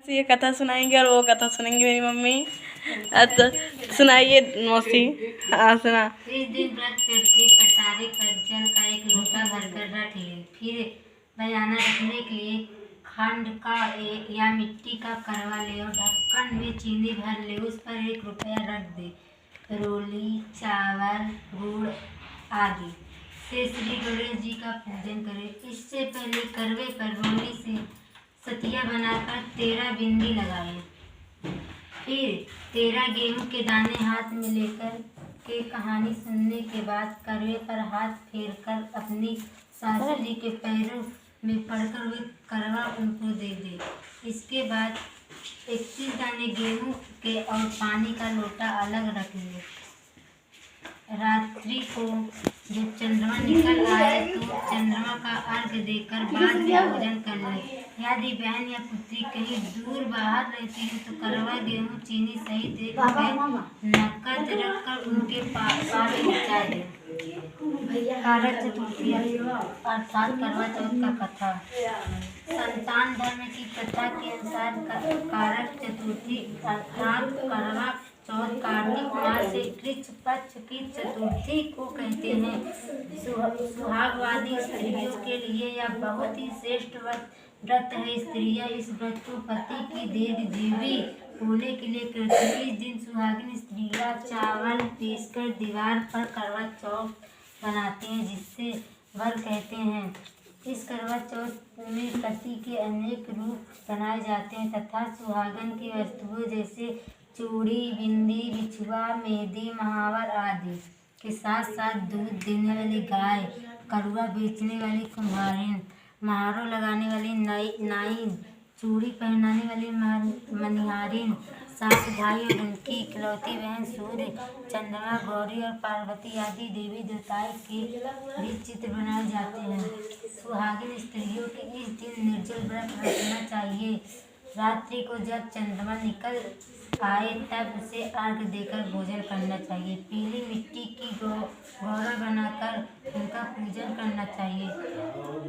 ये कथा सुनाएंगे और वो कथा सुनेंगी मेरी मम्मी। तो सुनाइए मौसी। हाँ सुना। इस दिन व्रत करके कटारे पर जल का एक लोटा भरकर रख ले। फिर बयाना रखने के लिए खंड का या मिट्टी का करवा ले और ढक्कन में चीनी भर ले। उस पर 1 रुपया रख दे। रोली, चावल, गुड़ आदि से श्री गणेश जी का पूजन करे। इससे पहले करवे पर रोली से सतिया बनाकर 13 बिंदी लगाए। फिर 13 गेहूं के दाने हाथ में लेकर के कहानी सुनने के बाद करवे पर हाथ फेरकर अपनी सासू जी के पैरों में पड़कर वे करवा उनको दे दे। इसके बाद 21 दाने गेहूं के और पानी का लोटा अलग रख ले। रात्रि को जब चंद्रमा निकल आए तो चंद्रमा का अर्घ देकर बाद में भोजन कर ले। यदि बहन या पुत्री कहीं दूर बाहर रहती है तो करवा, गेहूं, चीनी सहित 1 रुपये नकद रखकर उनके पास पहुँचा दे। कारक चतुर्थी अर्थात करवा चौथ का कथा। संतान धर्म की कथा के अनुसार कारक चतुर्थी अर्थात करवा चौथ कार्तिक मास से कृष्ण पक्ष की चतुर्थी को कहते हैं। सुहागवादी स्त्रियों के लिए यह बहुत ही श्रेष्ठ व्रत है। स्त्रियां इस व्रत को पति की दीर्घजीवी होने के लिए करती हैं। इस दिन सुहागिन स्त्रियां चावल पीसकर दीवार पर करवा चौथ बनाते हैं, जिससे वर कहते हैं। इस करवा चौथ में पति के अनेक रूप बनाए जाते हैं तथा सुहागन की वस्तुओं जैसे चूड़ी, बिंदी, बिछुआ, मेहंदी, महावर आदि के साथ साथ दूध देने वाली गाय, करुआ बेचने वाली कुम्हारिन, महारो लगाने वाली नाइन, चूड़ी पहनाने वाली मनिहारिन, 7 भाई और उनकी इकलौती बहन सूर्य, चंद्रमा, गौरी और पार्वती आदि देवी देवताओं के भी चित्र बनाए जाते हैं। सुहागिन स्त्रियों के इस दिन निर्जल व्रत रखना चाहिए। रात्रि को जब चंद्रमा निकल आए तब उसे अर्घ देकर भोजन करना चाहिए। पीली मिट्टी की गौरा बनाकर उनका पूजन करना चाहिए।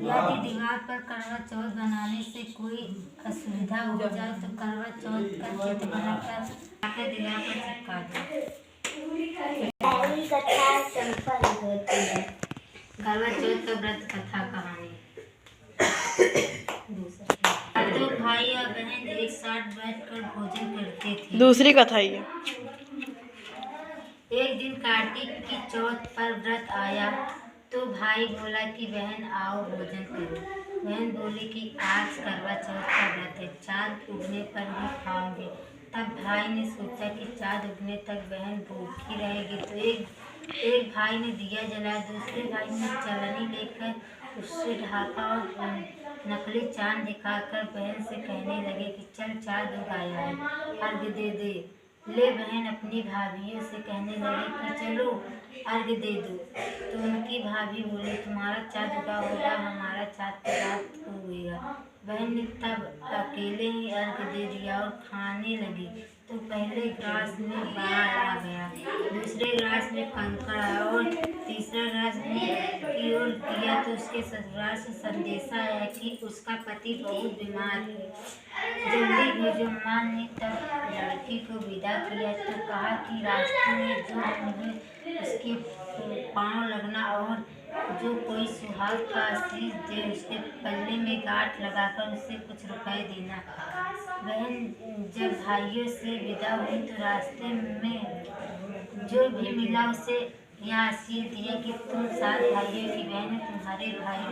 यदि दीवार पर करवा चौथ बनाने से कोई असुविधा हो जाए तो करवा चौथ का चित्र बनाकर दीवार पर चिपका दे। करवा चौथ का व्रत कथा कहानी। तो भाई और बहन एक साथ बैठकर भोजन करते थे। दूसरी कथा ये। एक दिन कार्तिक की चौथ पर व्रत आया तो भाई बोला कि बहन आओ भोजन करो। बहन बोली कि आज करवा चौथ का व्रत है, चाँद उगने पर भी खाऊंगे। तब भाई ने सोचा कि चाँद उगने तक बहन भूखी रहेगी तो एक भाई ने दिया जलाया। दूसरे भाई ने चलनी लेकर उससे ढाका और नकली चाँद दिखाकर बहन से कहने लगे कि चल चाँद उग आया है, अर्घ दे दे। ले बहन अपनी भाभियों से कहने लगी कि चलो अर्घ दे दो। तो उनकी भाभी बोली तुम्हारा चाँद उगा होगा, हमारा चाँद तो रात को उगेगा। बहन ने तब अकेले ही अर्घ दे दिया और खाने लगी तो पहले ग्रास में बाढ़ आ गया, दूसरे ग्रास में कंकड़ आया और तीसरा ग्रास की ओर किया तो उसके ससुराल से संदेशा आया कि उसका पति बहुत बीमार है। जल्दी भेजो। माँ ने तब लड़की को विदा किया तो कहा कि रास्ते में जो मिले उसके पाँव लगना और जो कोई सुहाग का आशीष दे उसके पल्ले में गांठ लगाकर उसे कुछ रुपए देना। बहन जब भाइयों से विदा हुई तो रास्ते में जो भी मिला उसे यह आशीष दिया कि तुम 7 भाइयों की बहन, तुम्हारे भाई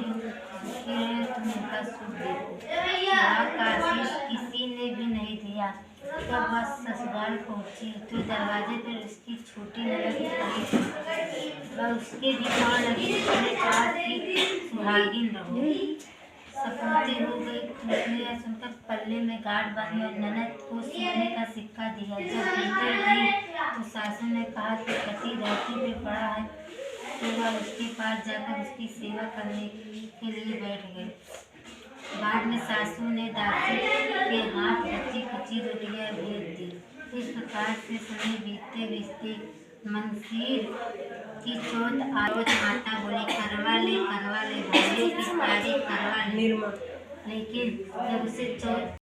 सुखी रहे, तुम उनका सुख देखो। सुहाग का आशीष किसी ने भी नहीं दिया। तब वह ससुराल पहुंची तो दरवाजे पर उसकी छोटी ननद खड़ी थी। वह उसके भी पाँव लगी, उसने कहा कि सुहागिन रहो। सपूती हो गई तो उसने यह सुनकर पल्ले में गांठ बांधी और ननद को सोने का सिक्का दिया। जब भीतर गई तो सासू ने कहा कि पति धरती पे पड़ा है तो वह उसके पास जाकर उसकी सेवा करने के लिए बैठ गए। बाद में सासू ने दासी के हाथ बची कुची रोटियां भेज दी। इस प्रकार से समय बीतते बीतते मंगसीर की चौथ माता बोली करवा ले भाइयों की सारी करवा ले। लेकिन जब उसे चौथ